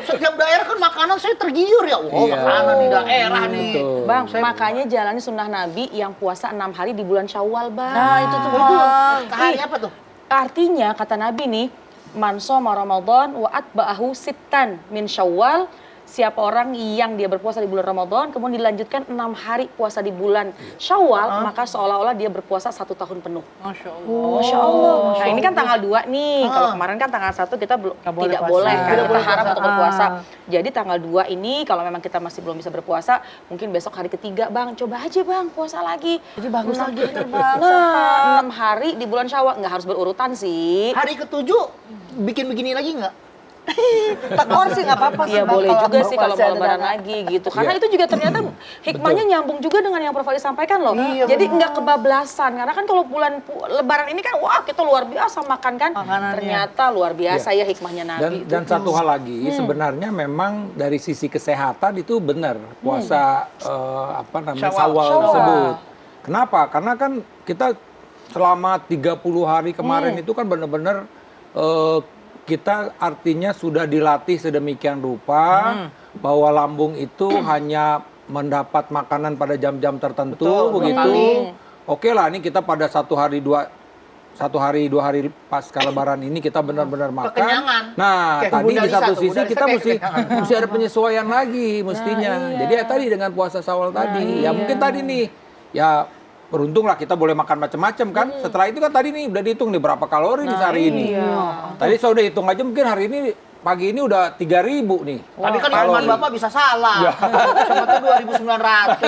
A: Setiap daerah kan makanan saya tergiur ya. Wow,
F: Iya.
A: makanan di daerah nih.
F: Betul.
B: Bang, makanya jalani sunnah Nabi yang puasa 6 hari di bulan Syawal, Bang.
C: Nah, itu tuh,
A: Itu
C: Bang.
A: hari apa tuh?
B: Artinya kata Nabi nih, man shoma Ramadan wa atba'ahu sittan min Syawal. Siapa orang yang dia berpuasa di bulan Ramadan, kemudian dilanjutkan 6 hari puasa di bulan Syawal, maka seolah-olah dia berpuasa 1 tahun penuh.
C: Masya Allah.
B: Masya Allah. Nah ini kan tanggal 2 nih, kalau kemarin kan tanggal 1 kita
C: boleh
B: tidak
C: puasa.
B: boleh, kan
C: Tidak
B: kita
C: boleh
B: haram
C: puasa.
B: untuk berpuasa. Jadi tanggal 2 ini kalau memang kita masih belum bisa berpuasa, mungkin besok hari ketiga, Bang, coba aja Bang puasa lagi.
C: Jadi bagus
B: Nah,
C: lagi nih, Bang.
B: Nah, 6 hari di bulan Syawal, nggak harus berurutan sih.
A: Hari ke-7 bikin begini lagi nggak?
C: Tekor sih nggak apa-apa sih,
B: Iya
C: Bang,
B: boleh juga sih kalau
C: berpuasa
B: mau lebaran
C: ada
B: lagi gitu. Karena itu juga ternyata hikmahnya nyambung juga dengan yang Prof. Ali sampaikan loh.
C: Iya,
B: Jadi nggak kebablasan. Karena kan kalau bulan lebaran ini kan wah kita luar biasa makan kan.
C: Makanannya.
B: Ternyata luar biasa ya hikmahnya Nabi.
F: Dan satu hal lagi, sebenarnya memang dari sisi kesehatan itu benar puasa Syawal tersebut. Kenapa? Karena kan kita selama 30 hari kemarin itu kan benar-benar kita artinya sudah dilatih sedemikian rupa bahwa lambung itu hanya mendapat makanan pada jam-jam tertentu begitu. Oke lah, ini kita pada 1 hari 2 hari pasca lebaran ini kita benar-benar makan.
A: Kekenyangan.
F: Nah,
A: Kayak
F: tadi
A: Bunda
F: di
A: Lisa
F: satu
A: tuh,
F: sisi
A: Bunda Lisa
F: kita
A: kayak
F: mesti
A: kekenyangan.
F: ada penyesuaian lagi mestinya. Jadi ya tadi dengan puasa Syawal tadi, ya mungkin tadi nih ya beruntung lah kita boleh makan macam-macam kan. Setelah itu kan tadi nih udah dihitung nih berapa kalori di hari ini. Tadi saya udah hitung aja mungkin hari ini pagi ini udah 3.000 nih.
A: Tadi kan hitungan Bapak bisa salah. Sama tuh 2.900.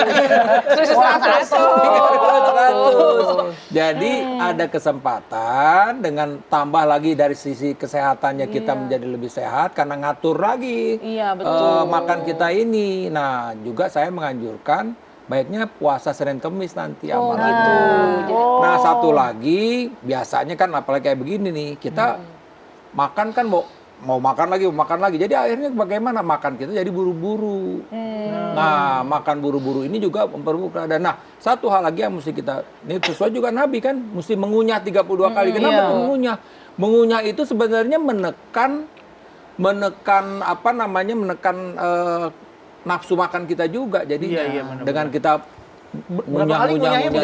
F: Jadi ada kesempatan dengan tambah lagi dari sisi kesehatannya kita menjadi lebih sehat karena ngatur lagi
B: Iya, betul.
F: makan kita ini. Nah juga saya menganjurkan baiknya puasa Senin Kemis nanti amal itu. Nah satu lagi biasanya kan apalagi kayak begini nih kita makan kan mau makan lagi. Jadi akhirnya bagaimana makan kita jadi buru-buru. Nah, makan buru-buru ini juga memperburuk keadaan. Nah, satu hal lagi yang mesti kita, ini sesuai juga Nabi kan, mesti mengunyah 32 kali. Kenapa mengunyah? Mengunyah itu sebenarnya menekan nafsu makan kita juga. Jadi dengan kita ngunyah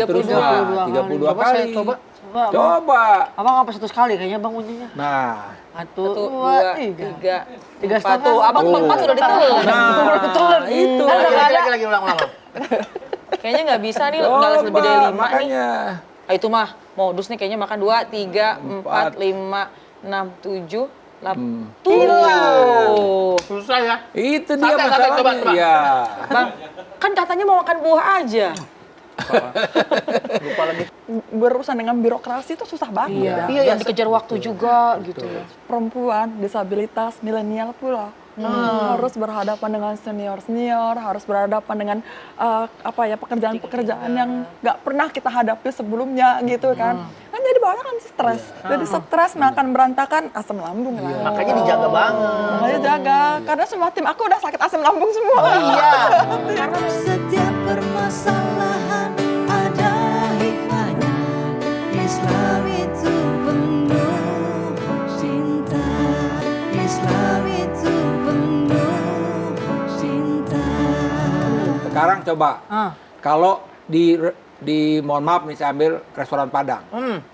F: terus 32 kali. Coba.
C: Abang apa 1 kali kayaknya Bang unyanya.
F: Nah,
B: 1, 2, 3, 4.
C: 3,5.
B: Tuh, abang 4 sudah ditelan.
F: nah itu.
A: Lagi ulang.
B: Kayaknya nggak bisa nih, nggak lebih dari 5 nih.
F: makanya.
B: Ah, itu mah modus nih kayaknya makan 2, 3, 4, 5, 6, 7, 8. Tuh.
A: Susah ya.
F: Itu dia
A: Santai,
F: masalahnya.
A: coba.
F: Ya.
B: Bang, kan katanya mau makan buah aja.
D: Berurusan dengan birokrasi itu susah banget ya.
B: Iya, yang dikejar waktu juga gitu.
D: Perempuan, disabilitas, milenial pula. Harus berhadapan dengan senior-senior, harus berhadapan dengan pekerjaan-pekerjaan yang nggak pernah kita hadapi sebelumnya gitu kan. Kan jadi banyak kan stres. Jadi stres makan berantakan asam lambung lah.
A: Makanya dijaga banget.
D: Makanya jaga, karena semua tim aku udah sakit asam lambung semua.
G: Setiap permasalahan ada hikmahnya. Islam itu
F: Sekarang coba, kalau di mohon maaf nih saya ambil restoran Padang.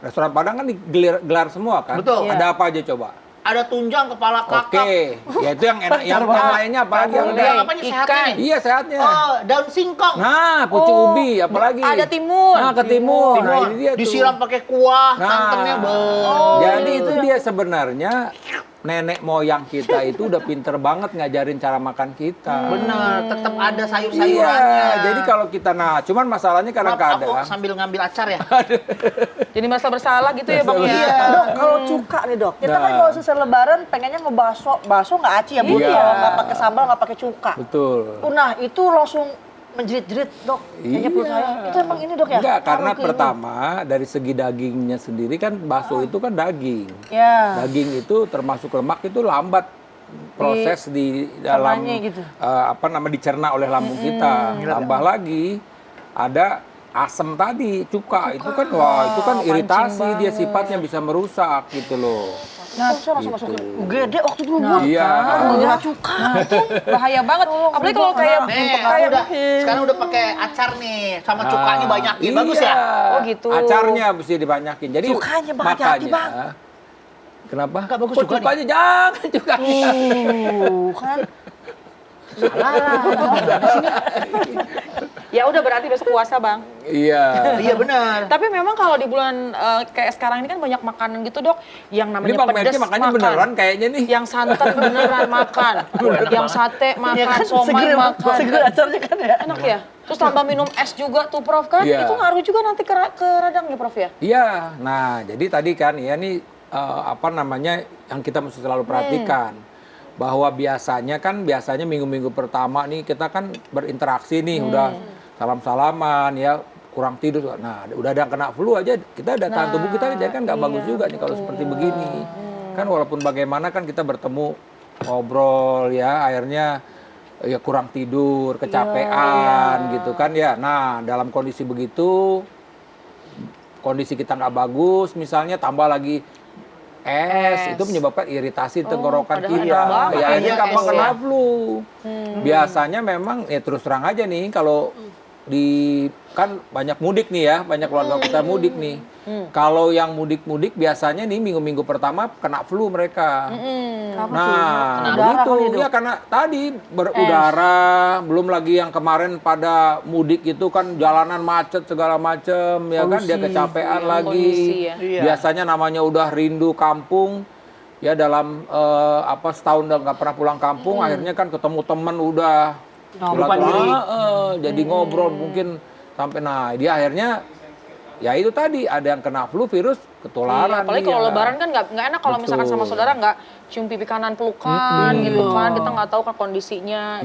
F: Restoran Padang kan digelar semua kan?
A: Betul.
F: Ada apa aja coba?
A: Ada tunjang, kepala kakap.
F: Oke, ya itu yang enak. Yang lainnya apa lagi? Yang
A: Tunjang
F: udah?
A: apanya sehatnya nih?
F: Iya sehatnya.
A: Oh, daun singkong.
F: Nah, pucuk ubi, apalagi?
B: Ada timun.
F: Nah, ke timun. Nah, ini dia tuh.
A: Disiram pakai kuah,
F: Nah,
A: santannya
F: jadi itu dia sebenarnya nenek moyang kita itu udah pinter banget ngajarin cara makan kita.
A: Bener, tetap ada
F: Iya,
A: sayur-sayurannya.
F: jadi kalau kita, cuman masalahnya
A: Maaf, aku
F: kadang-kadang.
A: sambil ngambil acar ya.
B: Jadi merasa bersalah gitu ya Bang?
A: Iya.
C: Dok, kalau cuka nih dok, kita kan
F: Nah.
C: kalau selesai lebaran pengennya ngebaso nggak aci ya Bu,
F: Iya.
C: kalau nggak pakai sambal nggak pakai cuka.
F: Betul.
C: Nah itu langsung menjerit-jerit dok, kayaknya perut saya. Itu emang ini dok ya?
F: Enggak, karena
C: Ngaruh ke ini.
F: pertama dari segi dagingnya sendiri kan bakso itu kan daging.
C: Ya.
F: Daging itu termasuk lemak itu lambat proses di dalam
C: cernanya gitu.
F: Dicerna oleh lambung kita. Tambah lagi ada asam tadi, cuka. Itu kan itu kan iritasi, dia sifatnya bisa merusak gitu loh.
C: Nah, saya langsung masuk ke UGD waktu dulu Bu.
F: Iya.
C: Nggak cuka.
B: Bahaya banget. Apalagi kalau kayak
A: Sekarang udah pakai acar nih, sama cukanya banyakin. Bagus ya?
B: Oh, gitu.
F: Acarnya mesti dibanyakin. Jadi
C: Cukanya banyak hati, Bang.
F: Kenapa?
A: Nggak bagus
F: Kok
A: juga
F: cukanya jangan cukanya.
C: Kan.
B: Ya udah berarti besok puasa Bang.
F: Iya.
A: Iya benar.
B: Tapi memang kalau di bulan kayak sekarang ini kan banyak makanan gitu dok, yang
F: Ini
B: namanya
F: Bang
B: pedas
F: Mercy makannya
B: makan,
F: beneran kayaknya nih.
B: yang santan beneran makan, yang sate makan, somai
C: Seger
B: makan.
C: seger acaranya kan ya.
B: Enak ya. Terus tambah minum es juga tuh Prof kan,
F: Iya.
B: itu ngaruh juga nanti ke radang ya Prof ya.
F: Iya. Nah, jadi tadi kan ya nih yang kita mesti selalu perhatikan. Bahwa biasanya minggu-minggu pertama nih kita kan berinteraksi nih udah salam-salaman ya, kurang tidur. Nah, udah ada yang kena flu aja kita daya tahan tubuh kita jadi kan nggak bagus juga nih kalau seperti begini. Kan walaupun bagaimana kan kita bertemu ngobrol ya, akhirnya ya kurang tidur, kecapean gitu kan ya. Nah, dalam kondisi begitu kondisi kita nggak bagus misalnya tambah lagi es, itu menyebabkan iritasi tenggorokan
B: padahal
F: kita.
B: enak banget
F: Ya, ini
A: ya,
F: gampang
A: es
F: kena
A: ya.
F: flu. Biasanya memang ya terus terang aja nih kalau kan banyak mudik nih ya, banyak keluarga kita mudik nih. Kalau yang mudik-mudik biasanya nih minggu-minggu pertama kena flu mereka. Nah, begitu ya karena tadi berudara, belum lagi yang kemarin pada mudik itu kan jalanan macet segala macem ya kan dia kecapean lagi.
B: Kondisi ya.
A: Iya.
F: Biasanya namanya udah rindu kampung. Ya dalam setahun udah nggak pernah pulang kampung, akhirnya kan ketemu temen udah
A: lupa diri.
F: jadi ngobrol mungkin sampai dia akhirnya ya itu tadi ada yang kena flu virus ketularan.
B: Apalagi kalau lebaran kan nggak enak kalau misalkan sama saudara nggak cium pipi kanan pelukan gitu kan, kita nggak tahu kan kondisinya.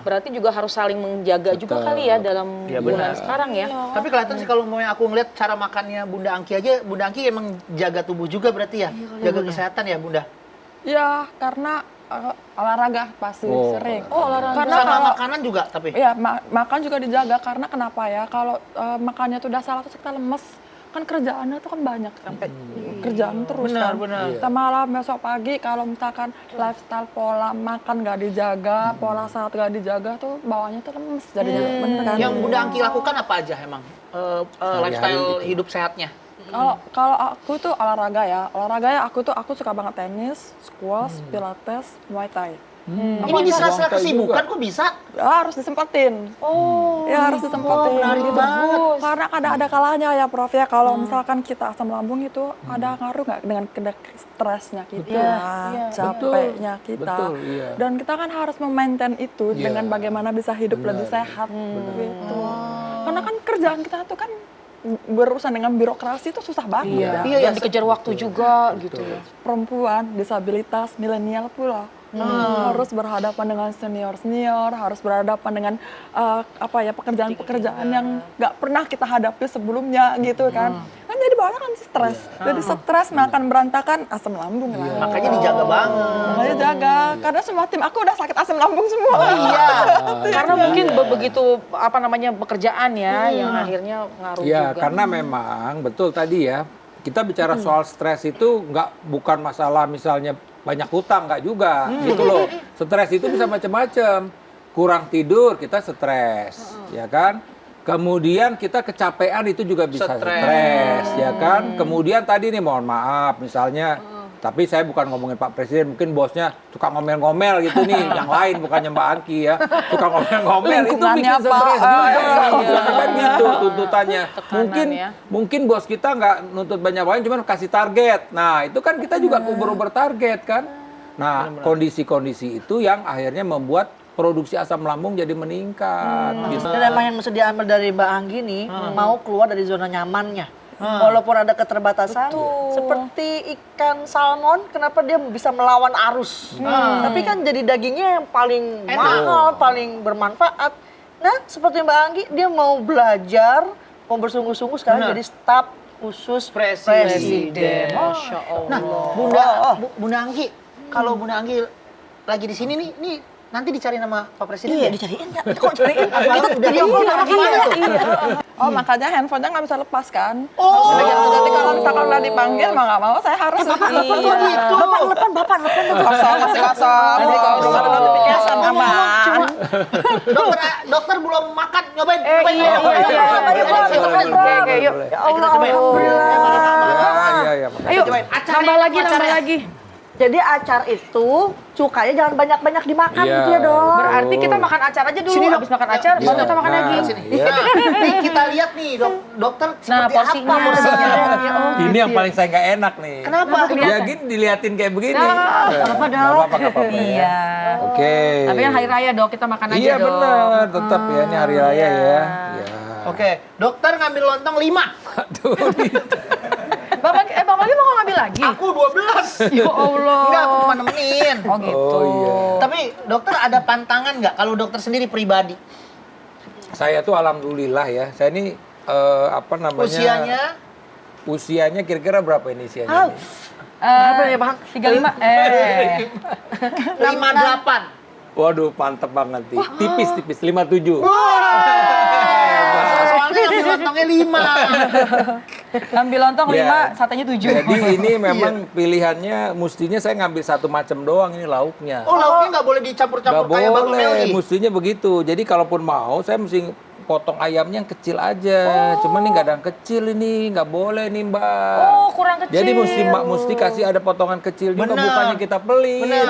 B: Berarti juga harus saling menjaga juga kali ya dalam bulan sekarang ya.
A: Tapi kelihatan sih kalau mau yang aku ngeliat cara makannya Bunda Angki aja, Bunda Angki emang jaga tubuh juga berarti ya? Jaga kesehatan ya Bunda?
D: Ya, karena olahraga pasti sering.
B: Oh, olahraga.
D: Karena
A: Sama
D: kalau
A: makanan juga tapi?
D: ya makan juga dijaga karena kenapa ya? Kalau makannya tuh udah salah terus kita lemes, kan kerjaannya tuh kan banyak sampai kerjaan terus
A: Benar,
D: kan.
A: benar.
D: Kita malam besok pagi kalau misalkan lifestyle pola makan nggak dijaga, pola sehat nggak dijaga tuh bawahnya tuh lemes jadinya. Bener kan?
A: Yang Bunda Angki lakukan apa aja emang? Lifestyle hidup sehatnya?
D: Kalau aku tuh olahraga ya aku suka banget tenis, squash, pilates, muay thai.
A: Ini di sela-sela kesibukan kok bisa?
D: Ya, harus disempetin. Ya harus disempetin.
A: menarik banget.
D: Karena ada kalanya ya Prof ya kalau misalkan kita asam lambung itu ada ngaruh nggak dengan stresnya kita, capeknya kita.
F: Betul, iya.
D: Dan kita kan harus memaintain itu dengan bagaimana bisa hidup lebih sehat gitu. Karena kan kerjaan kita tuh kan berurusan dengan birokrasi itu susah banget ya.
B: Iya, yang dikejar waktu juga gitu ya.
D: Perempuan, disabilitas, milenial pula. Harus berhadapan dengan senior-senior, harus berhadapan dengan pekerjaan-pekerjaan yang nggak pernah kita hadapi sebelumnya gitu kan. Kan jadi banyak kan stres. Jadi stres makan berantakan asam lambung lah.
A: Makanya dijaga banget.
D: Makanya jaga, karena semua tim aku udah sakit asam lambung semua.
A: Iya.
B: Karena mungkin begitu pekerjaan ya yang akhirnya ngaruh
F: Ya,
B: juga.
F: karena memang betul tadi ya. Kita bicara soal stres itu bukan masalah misalnya banyak hutang, nggak juga gitu loh. Stres itu bisa macam-macam. kurang tidur kita stres, ya kan? Kemudian kita kecapean itu juga bisa stres, ya kan? Kemudian tadi nih mohon maaf misalnya, tapi saya bukan ngomongin Pak Presiden, mungkin bosnya suka ngomel-ngomel gitu nih, yang lain bukannya Mbak Angki ya, suka ngomel-ngomel itu bikin
D: Lingkungannya,
F: stres
D: Pak.
F: juga, kan gitu tuntutannya.
B: Tekanan ya.
F: Mungkin bos kita nggak nuntut banyak-banyak, cuma kasih target. Nah itu kan kita juga uber-uber target kan. Nah kondisi-kondisi itu yang akhirnya membuat produksi asam lambung jadi meningkat. Gitu.
C: Dan emang yang mesti diambil dari Mbak Anggi nih, mau keluar dari zona nyamannya. Walaupun ada keterbatasan, seperti ikan salmon, kenapa dia bisa melawan arus? Tapi kan jadi dagingnya yang paling mahal, paling bermanfaat. Nah, seperti Mbak Anggi, dia mau belajar, mau bersungguh-sungguh sekarang jadi staf khusus presiden.
B: Masya Allah.
A: Nah, Bunda Anggi, kalau Bunda Anggi lagi di sini nih nanti dicari nama Pak Presiden.
C: Iya,
A: ya?
C: dicariin nggak? Kok cariin? Kita udah
D: Oh, makanya handphonenya nggak bisa lepas kan?
A: Oh.
D: Jadi kalau misalkan udah dipanggil, mau nggak mau saya harus
C: Bapak lepan.
D: kosong, masih kosong. Jadi kalau belum ada notification, aman.
A: Dokter belum makan, nyobain.
B: Iya. Yuk.
C: Ya Allah, alhamdulillah.
F: Iya.
B: Ayo, nambah lagi.
C: Jadi acar itu cukanya jangan banyak-banyak dimakan
F: Iya.
C: gitu ya dok.
B: Berarti kita makan acar aja dulu, habis makan acar, baru kita makan lagi.
F: Iya.
A: Nih kita lihat nih dokter
B: Nah,
A: seperti
B: porsinya.
A: apa porsinya.
F: Ini yang paling saya nggak enak nih.
A: Kenapa?
F: Ya gini diliatin kayak begini.
C: apa, Dok?
F: Nggak apa-apa ya.
B: Iya.
F: Oke.
B: Tapi kan hari raya dok, kita makan aja
F: Iya
B: dong.
F: benar, tetap ya ini hari raya ya. Ya.
A: Oke, dokter ngambil lontong 5.
F: Aduh.
B: Bang Magi mau ngambil lagi?
A: Aku 12.
B: Ya Allah.
A: Enggak, aku cuma nemenin.
B: Oh gitu.
F: Oh iya.
A: Tapi dokter ada pantangan nggak kalau dokter sendiri pribadi?
F: Saya tuh alhamdulillah ya. Saya ini apa namanya? Usianya kira-kira berapa ini usianya? Ini?
C: Berapa ya Bang?
B: 35.
A: 58.
F: Waduh, mantep banget nih. Tipis 57.
A: Soalnya ngambil lontongnya 5.
B: Ambil lontong 5,
F: Ya.
B: satenya 7.
F: Jadi ini memang pilihannya mestinya saya ngambil satu macam doang ini lauknya.
A: Oh, lauknya nggak boleh
F: Gak
A: dicampur-campur kayak Bang
F: boleh,
A: Melgi.
F: mestinya begitu. Jadi kalaupun mau, saya mesti potong ayamnya yang kecil aja. Cuman ini nggak ada yang kecil ini, nggak boleh nih Mbak.
B: Oh, kurang kecil.
F: Jadi mesti kasih ada potongan kecil juga,
A: Bener.
F: bukannya kita pelit.
A: Bener.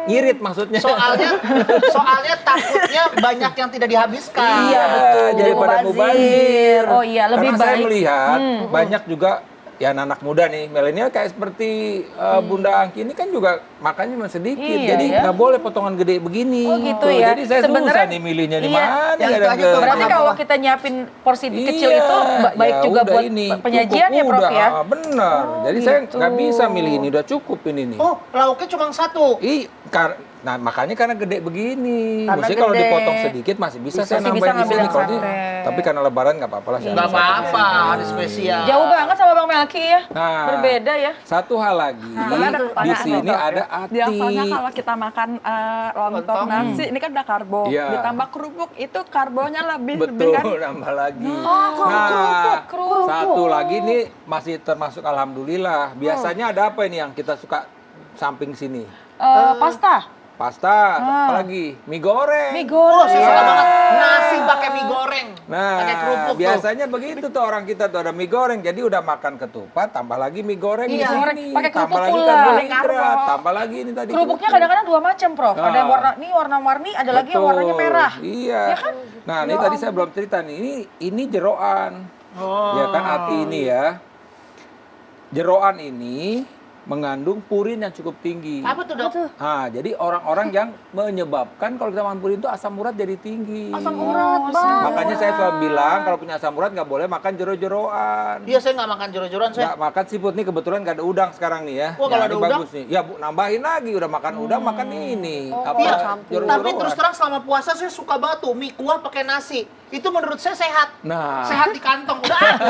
F: Ngirit maksudnya.
A: Soalnya takutnya banyak yang tidak dihabiskan.
B: Iya, betul.
F: Jadi pada mubazir.
B: Oh iya, lebih
F: Karena saya
B: baik.
F: melihat banyak juga ya anak muda nih, milenial kayak seperti Bunda Angki ini kan juga makannya cuma sedikit.
B: Iya,
F: jadi
B: ya.
F: nggak boleh potongan gede begini.
B: Oh gitu
F: Tuh,
B: ya.
F: Jadi saya
B: Sebenarnya-
F: susah nih milihnya di
B: iya.
F: mana.
A: Yang
F: nggak
A: itu
F: ada
A: aja tuh.
B: Berarti
A: Apa?
B: kalau kita nyiapin porsi kecil
F: Iya,
B: itu baik
F: ya
B: juga
F: udah
B: buat
F: ini,
B: penyajian
F: cukup
B: ya Prof
F: udah.
B: ya?
F: Bener. Jadi saya nggak bisa milih ini, udah cukup ini nih.
A: Oh, lauknya cuma 1.
F: Nah makanya karena gede begini.
C: Karena
F: Maksudnya kalau
C: gede.
F: dipotong sedikit masih bisa saya
B: Masih bisa
F: nambahin di
B: ngambil
F: sini.
B: yang
F: Kalau di-
B: sate.
F: tapi karena lebaran nggak apa-apa lah. saya
A: Nggak
F: ambil satu.
A: apa-apa, hari spesial.
B: Jauh banget sama Bang Melki ya.
F: Nah,
B: Berbeda ya.
F: Satu hal lagi,
D: Tapi ada
F: di
D: pertanyaan
F: sini
D: nih, Dok,
F: ada
D: ya.
F: ati.
D: Biasanya kalau kita makan lontong nasi, ini kan udah karbo.
F: Iya.
D: Ditambah kerupuk, itu karbonya lebih
F: Betul,
D: kan?
F: nambah lagi.
B: kerupuk.
F: Satu lagi nih masih termasuk alhamdulillah. Biasanya ada apa ini yang kita suka samping sini?
B: Pasta.
F: Pasta, apalagi mie goreng.
B: Mie
A: Oh,
B: goreng.
A: susah banget. Nasi pakai mie goreng.
F: Nah,
A: pakai kerupuk
F: biasanya begitu tuh orang kita tuh ada mie goreng. Jadi udah makan ketupat, tambah lagi mie goreng di
B: Iya,
F: sini.
B: goreng. Pakai kerupuk
F: tambah lagi
B: pula.
F: karbohidrat, tambah lagi ini tadi.
B: Kerupuknya
F: kerupuk.
B: kadang-kadang 2 macam, Prof. Ada yang
F: Nah.
B: warna-warni, ada lagi yang
F: Betul,
B: warnanya merah.
F: Iya.
B: Ya kan?
F: Nah, ini tadi saya belum cerita nih. Ini jeroan. Ya kan hati ini ya. Jeroan ini mengandung purin yang cukup tinggi.
A: Apa tuh, Dok?
F: Nah, jadi orang-orang yang menyebabkan kalau kita makan purin itu asam urat jadi tinggi.
C: Asam urat, Bang.
F: Makanya saya selalu bilang kalau punya asam urat nggak boleh makan jero-jeroan.
A: Iya, saya nggak makan jero-jeroan, saya.
F: Nggak makan seafood nih kebetulan nggak ada udang sekarang nih ya.
A: Wah, kalau
F: Nah,
A: ada
F: ini
A: udang?
F: bagus nih. Ya Bu, nambahin lagi udah makan udang makan ini.
A: Iya,
F: Jero-jeroan.
A: tapi terus terang selama puasa saya suka banget tuh mie kuah pakai nasi. Itu menurut saya sehat.
F: Nah.
A: Sehat di kantong. Udah.